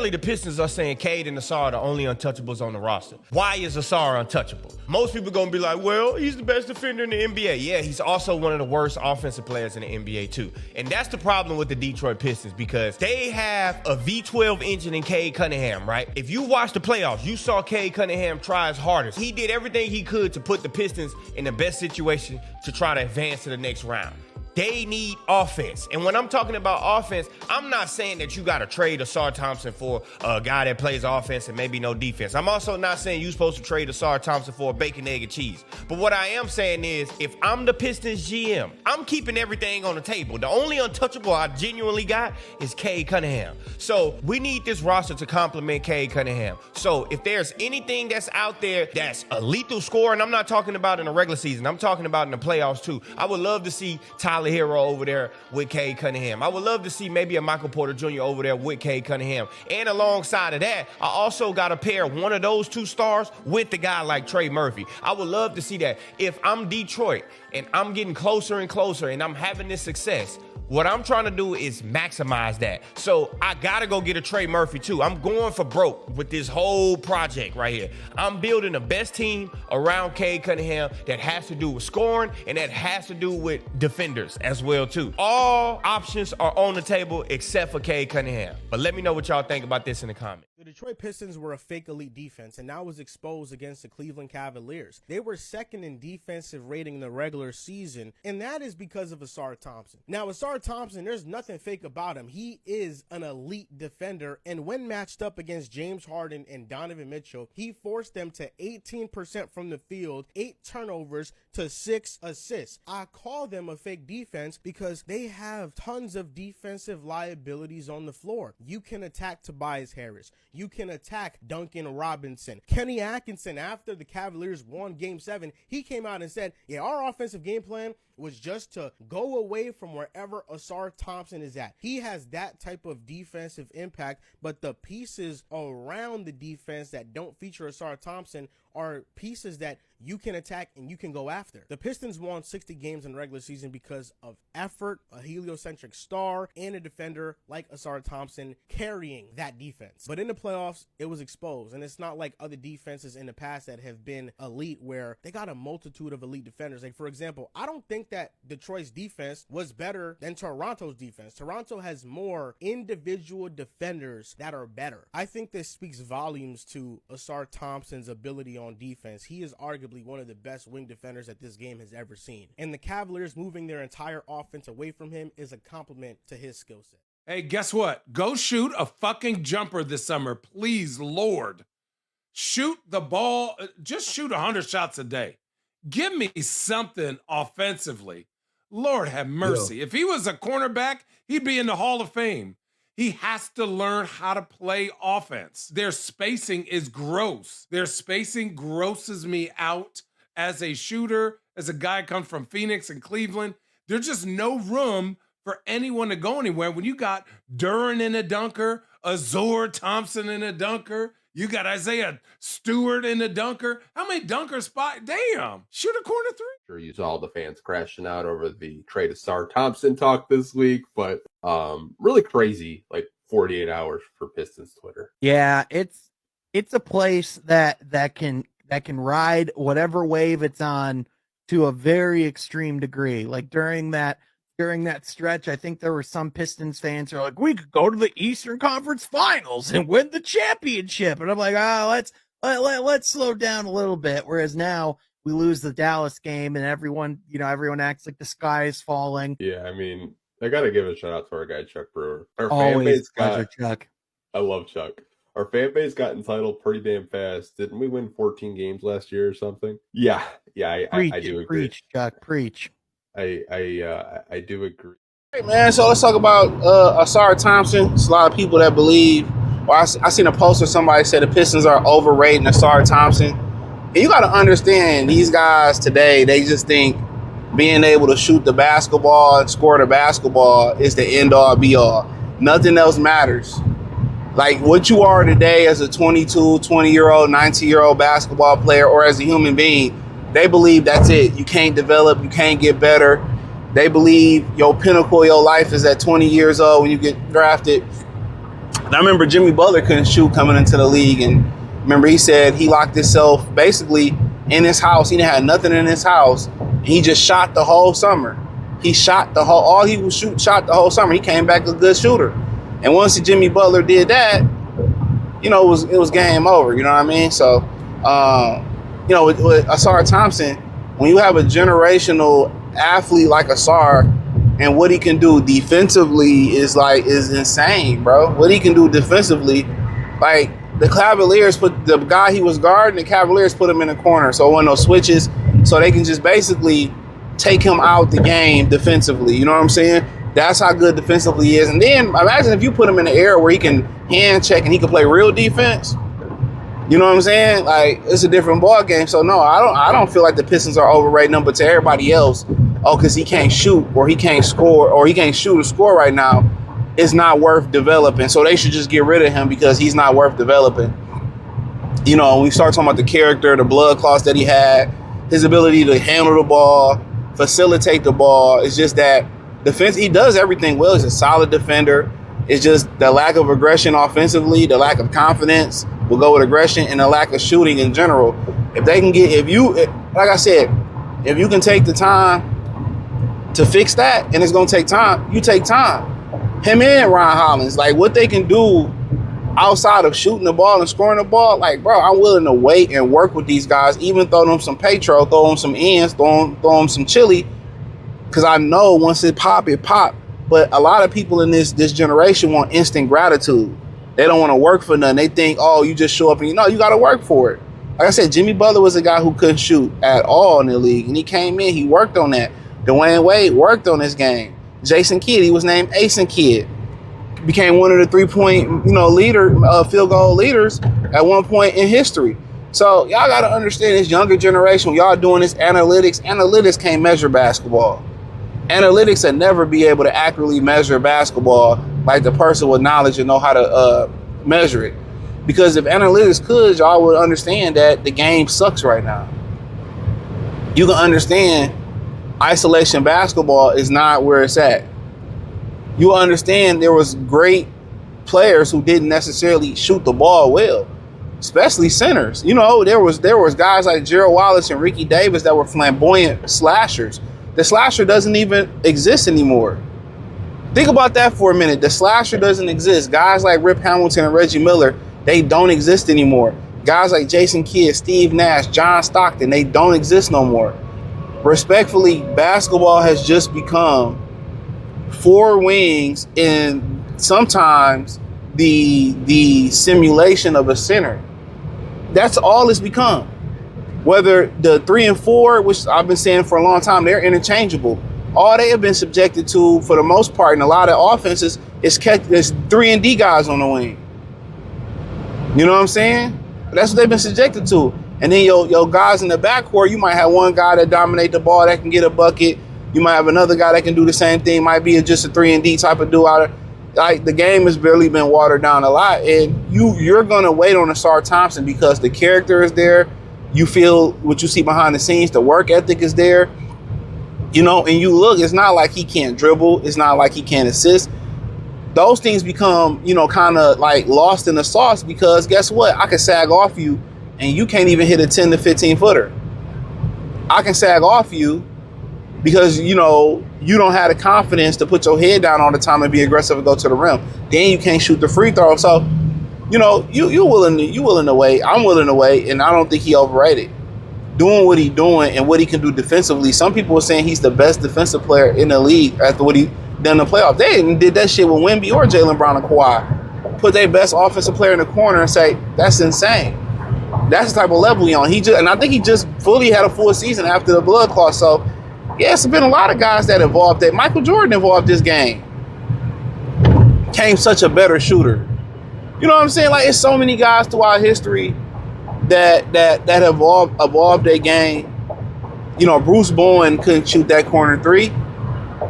Apparently, the Pistons are saying Cade and Ausar are the only untouchables on the roster. Why is Ausar untouchable? Most people gonna be like, well, he's the best defender in the NBA. Yeah, he's also one of the worst offensive players in the NBA too. And that's the problem with the Detroit Pistons, because they have a V12 engine in Cade Cunningham, right? If you watch the playoffs, you saw Cade Cunningham try his hardest. He did everything he could to put the Pistons in the best situation to try to advance to the next round. They need offense. And when I'm talking about offense, I'm not saying that you got to trade Ausar Thompson for a guy that plays offense and maybe no defense. I'm also not saying you're supposed to trade Ausar Thompson for a bacon, egg, and cheese. But what I am saying is, if I'm the Pistons GM, I'm keeping everything on the table. The only untouchable I genuinely got is Cade Cunningham. So we need this roster to complement Cade Cunningham. So if there's anything that's out there that's a lethal scorer, and I'm not talking about in the regular season, I'm talking about in the playoffs too. I would love to see Tyler Hero over there with Cade Cunningham. I would love to see maybe a Michael Porter Jr. over there with Cade Cunningham. And alongside of that, I also got to pair one of those two stars with the guy like Trey Murphy. I would love to see that. If I'm Detroit and I'm getting closer and closer and I'm having this success, what I'm trying to do is maximize that. So I got to go get a Trey Murphy too. I'm going for broke with this whole project right here. I'm building the best team around Cade Cunningham that has to do with scoring and that has to do with defenders as well too. All options are on the table except for Cade Cunningham. But let me know what y'all think about this in the comments. The Detroit Pistons were a fake elite defense, and now was exposed against the Cleveland Cavaliers. They were second in defensive rating in the regular season, and that is because of Ausar Thompson. Now, Ausar Thompson, there's nothing fake about him. He is an elite defender, and when matched up against James Harden and Donovan Mitchell, he forced them to 18% from the field, 8 turnovers to 6 assists. I call them a fake defense because they have tons of defensive liabilities on the floor. You can attack Tobias Harris. You can attack Duncan Robinson. Kenny Atkinson, after the Cavaliers won Game 7, he came out and said, yeah, our offensive game plan was just to go away from wherever Ausar Thompson is at. He has that type of defensive impact, but the pieces around the defense that don't feature Ausar Thompson are pieces that you can attack and you can go after. The Pistons won 60 games in the regular season because of effort, a heliocentric star, and a defender like Ausar Thompson carrying that defense. But in the playoffs, it was exposed, and it's not like other defenses in the past that have been elite where they got a multitude of elite defenders. Like, for example, I don't think that Detroit's defense was better than Toronto's defense. Toronto has more individual defenders that are better. I think this speaks volumes to Ausar Thompson's ability on defense. He is arguably one of the best wing defenders that this game has ever seen. And the Cavaliers moving their entire offense away from him is a compliment to his skill set. Hey, guess what? Go shoot a fucking jumper this summer, please, Lord. Shoot the ball. Just shoot 100 shots a day. Give me something offensively. Lord have mercy. Yeah. If he was a cornerback, he'd be in the Hall of Fame. He has to learn how to play offense. Their spacing is gross. Their spacing grosses me out as a shooter, as a guy who comes from Phoenix and Cleveland. There's just no room for anyone to go anywhere. When you got Duren in a dunker, Ausar Thompson in a dunker, you got Isaiah Stewart in a dunker. How many dunker spots? Damn. Shoot a corner three. Sure, you saw all the fans crashing out over the trade of Ausar Thompson talk this week, but really crazy, like 48 hours for Pistons Twitter. Yeah, it's a place that can ride whatever wave it's on to a very extreme degree. Like during that stretch, I think there were some Pistons fans who are like, we could go to the Eastern Conference Finals and win the championship. And I'm like, let's slow down a little bit. Whereas now we lose the Dallas game and everyone acts like the sky is falling. Yeah, I mean, I got to give a shout out to our guy, Chuck Brewer. Our Always fan base pleasure, Chuck. I love Chuck. Our fan base got entitled pretty damn fast. Didn't we win 14 games last year or something? Yeah, I do agree. Preach, Chuck, preach. I do agree. Hey man, so let's talk about Ausar Thompson. There's a lot of people that believe, or I seen a post where somebody said the Pistons are overrating Ausar Thompson. And you got to understand, these guys today, they just think being able to shoot the basketball and score the basketball is the end all be all. Nothing else matters. Like what you are today as a 22, 20-year-old, 19-year-old basketball player or as a human being, they believe that's it. You can't develop. You can't get better. They believe your pinnacle of your life is at 20 years old when you get drafted. And I remember Jimmy Butler couldn't shoot coming into the league. And remember, he said he locked himself basically in his house. He didn't have nothing in his house. And he just shot the whole summer. He shot the whole, all he was shot the whole summer. He came back a good shooter. And once Jimmy Butler did that, you know, it was game over. You know what I mean? So, you know, with Ausar Thompson, when you have a generational athlete like Ausar, and what he can do defensively is insane, bro. What he can do defensively, like the Cavaliers put the guy he was guarding, the Cavaliers put him in the corner, so it wasn't no switches, so they can just basically take him out the game defensively. You know what I'm saying? That's how good defensively he is. And then imagine if you put him in the area where he can hand check and he can play real defense. You know what I'm saying? Like, it's a different ball game. So no, I don't feel like the Pistons are overrating him, but to everybody else, because he can't shoot or he can't score or he can't shoot or score right now, it's not worth developing. So they should just get rid of him because he's not worth developing. You know, when we start talking about the character, the blood clots that he had, his ability to handle the ball, facilitate the ball, it's just that defense, he does everything well. He's a solid defender. It's just the lack of aggression offensively, the lack of confidence will go with aggression, and the lack of shooting in general. If they can get, like I said, if you can take the time to fix that, and it's going to take time, you take time. Him and Ron Hollins, like what they can do outside of shooting the ball and scoring the ball, like, bro, I'm willing to wait and work with these guys, even throw them some Petro, throw them some ends, throw them some chili, because I know once it pop, it pop. But a lot of people in this generation want instant gratitude. They don't want to work for nothing. They think, oh, you just show up and you got to work for it. Like I said, Jimmy Butler was a guy who couldn't shoot at all in the league, and he came in, he worked on that. Dwayne Wade worked on his game. Jason Kidd, he was named Ace and Kidd. Became one of the 3-point, field goal leaders at one point in history. So y'all got to understand this younger generation, when y'all doing this analytics can't measure basketball. Analytics will never be able to accurately measure basketball like the person with knowledge and know how to measure it. Because if analytics could, y'all would understand that the game sucks right now. You can understand isolation basketball is not where it's at. You understand there was great players who didn't necessarily shoot the ball well, especially centers. You know, there was guys like Gerald Wallace and Ricky Davis that were flamboyant slashers. The slasher doesn't even exist anymore. Think about that for a minute. The slasher doesn't exist. Guys like Rip Hamilton and Reggie Miller, they don't exist anymore. Guys like Jason Kidd, Steve Nash, John Stockton, they don't exist no more. Respectfully, basketball has just become four wings and sometimes the simulation of a center. That's all it's become. Whether the 3 and 4, which I've been saying for a long time, they're interchangeable. All they have been subjected to, for the most part, in a lot of offenses, is there's 3 and D guys on the wing. You know what I'm saying? That's what they've been subjected to. And then your guys in the backcourt, you might have one guy that dominate the ball that can get a bucket. You might have another guy that can do the same thing. Might be just a 3 and D type of dude. Like, the game has barely been watered down a lot, and you're gonna wait on Ausar Thompson because the character is there. You feel what you see behind the scenes, the work ethic is there, you know, and you look, it's not like he can't dribble. It's not like he can't assist. Those things become, kind of like lost in the sauce because guess what? I can sag off you and you can't even hit a 10 to 15 footer. I can sag off you because, you don't have the confidence to put your head down all the time and be aggressive and go to the rim. Then you can't shoot the free throw. So, you're willing to wait. I'm willing to wait, and I don't think he overrated. Doing what he's doing and what he can do defensively. Some people are saying he's the best defensive player in the league after what he done in the playoffs. They did that shit with Wemby or Jaylen Brown and Kawhi. Put their best offensive player in the corner and say, that's insane. That's the type of level he's on. And I think he just fully had a full season after the blood clot. So, yeah, it's been a lot of guys that evolved. That Michael Jordan evolved this game. Became such a better shooter. You know what I'm saying? Like, it's so many guys throughout history that have evolved their game. Bruce Bowen couldn't shoot that corner 3.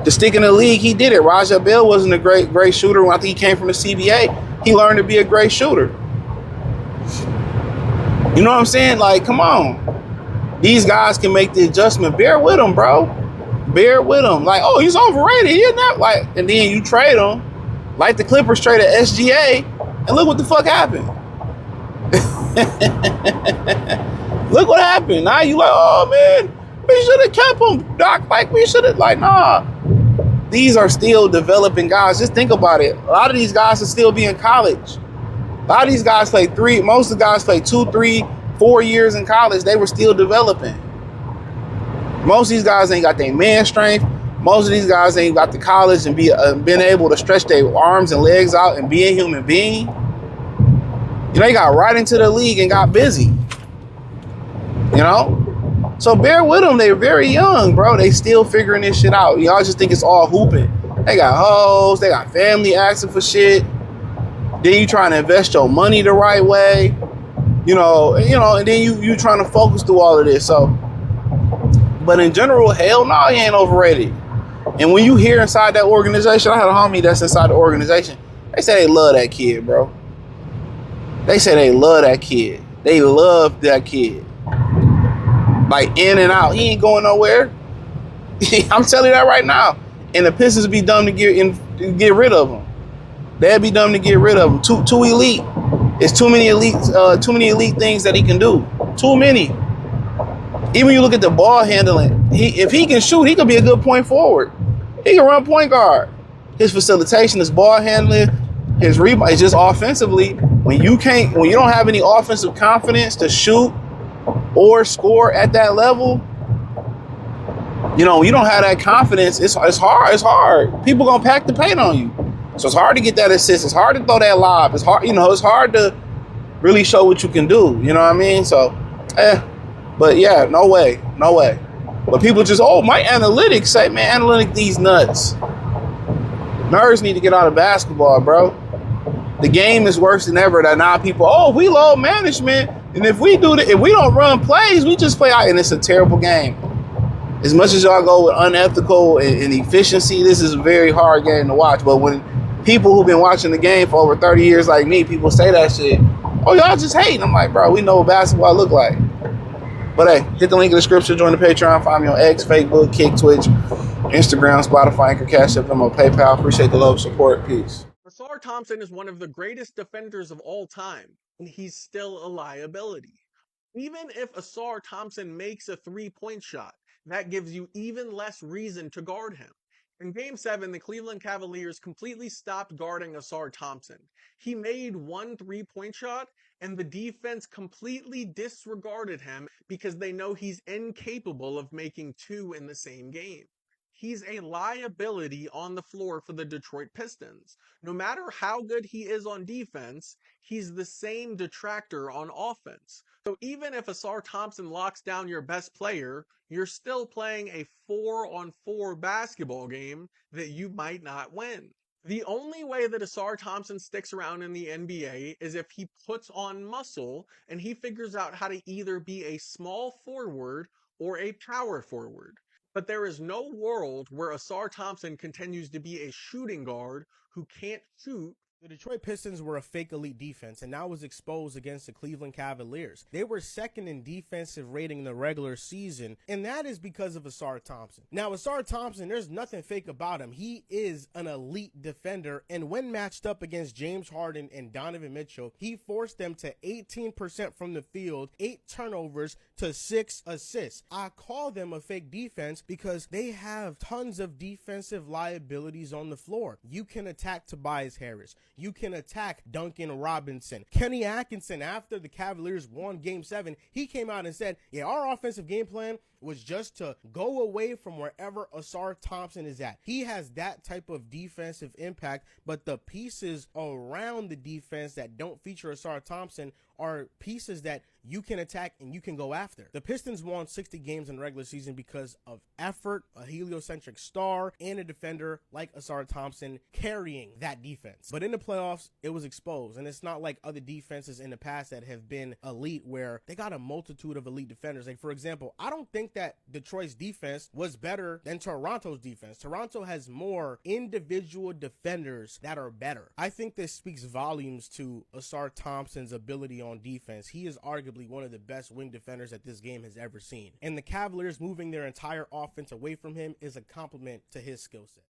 To stick in the league, he did it. Raja Bell wasn't a great shooter. I think he came from the CBA. He learned to be a great shooter. You know what I'm saying? Like, come on. These guys can make the adjustment. Bear with them, bro. Bear with them. Like, he's overrated. He's not and then you trade him. Like the Clippers traded SGA. And look what the fuck happened. Look what happened. Now you like, oh man, we should have kept him, Doc. Like we should have, like, nah. These are still developing guys. Just think about it. A lot of these guys will still be in college. A lot of these guys play most of the guys play 2, 3, 4 years in college. They were still developing. Most of these guys ain't got their man strength. Most of these guys ain't got to college and been able to stretch their arms and legs out and be a human being. You know, they got right into the league and got busy. You know? So bear with them. They're very young, bro. They still figuring this shit out. Y'all just think it's all hooping. They got hoes. They got family asking for shit. Then you trying to invest your money the right way. You know, and then you trying to focus through all of this. So, but in general, hell no, he ain't overrated. And when you hear inside that organization, I had a homie that's inside the organization. They say they love that kid, bro. They say they love that kid. They love that kid. Like in and out. He ain't going nowhere. I'm telling you that right now. And the Pistons be dumb to get rid of him. They'd be dumb to get rid of him. Too elite. It's too many elite things that he can do. Too many. Even when you look at the ball handling, if he can shoot, he could be a good point forward. He can run point guard. His facilitation, his ball handling, his rebound, it's just offensively. When you don't have any offensive confidence to shoot or score at that level, you know, you don't have that confidence. It's hard. It's hard. People gonna pack the paint on you. So it's hard to get that assist. It's hard to throw that lob. It's hard, it's hard to really show what you can do. You know what I mean? So, but yeah, no way. But people just, my analytics say, man, analytic these nuts. Nerds need to get out of basketball, bro. The game is worse than ever. That now people, we low management, and if we don't run plays, we just play out, and it's a terrible game. As much as y'all go with unethical and efficiency, this is a very hard game to watch. But when people who've been watching the game for over 30 years like me, people say that shit, y'all just hating. I'm like, bro, we know what basketball look like. But hey, hit the link in the description, join the Patreon, find me on X, Facebook, Kick, Twitch, Instagram, Spotify, Anchor, Cash App, Venmo, PayPal. Appreciate the love, support. Peace. Ausar Thompson is one of the greatest defenders of all time, and he's still a liability. Even if Ausar Thompson makes a three-point shot, that gives you even less reason to guard him. In Game 7, the Cleveland Cavaliers completely stopped guarding Ausar Thompson. He made one three-point shot, and the defense completely disregarded him because they know he's incapable of making two in the same game. He's a liability on the floor for the Detroit Pistons. No matter how good he is on defense, he's the same detractor on offense. So even if Ausar Thompson locks down your best player, you're still playing a 4-on-4 basketball game that you might not win. The only way that Ausar Thompson sticks around in the NBA is if he puts on muscle and he figures out how to either be a small forward or a power forward. But there is no world where Ausar Thompson continues to be a shooting guard who can't shoot. The Detroit Pistons were a fake elite defense, and now was exposed against the Cleveland Cavaliers. They were second in defensive rating in the regular season, and that is because of Ausar Thompson. Now, Ausar Thompson, there's nothing fake about him. He is an elite defender, and when matched up against James Harden and Donovan Mitchell, he forced them to 18% from the field, 8 turnovers to 6 assists. I call them a fake defense because they have tons of defensive liabilities on the floor. You can attack Tobias Harris. You can attack Duncan Robinson. Kenny Atkinson, after the Cavaliers won Game 7, he came out and said, yeah, our offensive game plan was just to go away from wherever Ausar Thompson is at. He has that type of defensive impact, but the pieces around the defense that don't feature Ausar Thompson are pieces that you can attack and you can go after. The Pistons won 60 games in the regular season because of effort, a heliocentric star, and a defender like Ausar Thompson carrying that defense. But in the playoffs, it was exposed, and it's not like other defenses in the past that have been elite where they got a multitude of elite defenders. Like, for example, I don't think that Detroit's defense was better than Toronto's defense. Toronto has more individual defenders that are better. I think this speaks volumes to Ausar Thompson's ability on defense. He is arguably one of the best wing defenders that this game has ever seen. And the Cavaliers moving their entire offense away from him is a compliment to his skill set.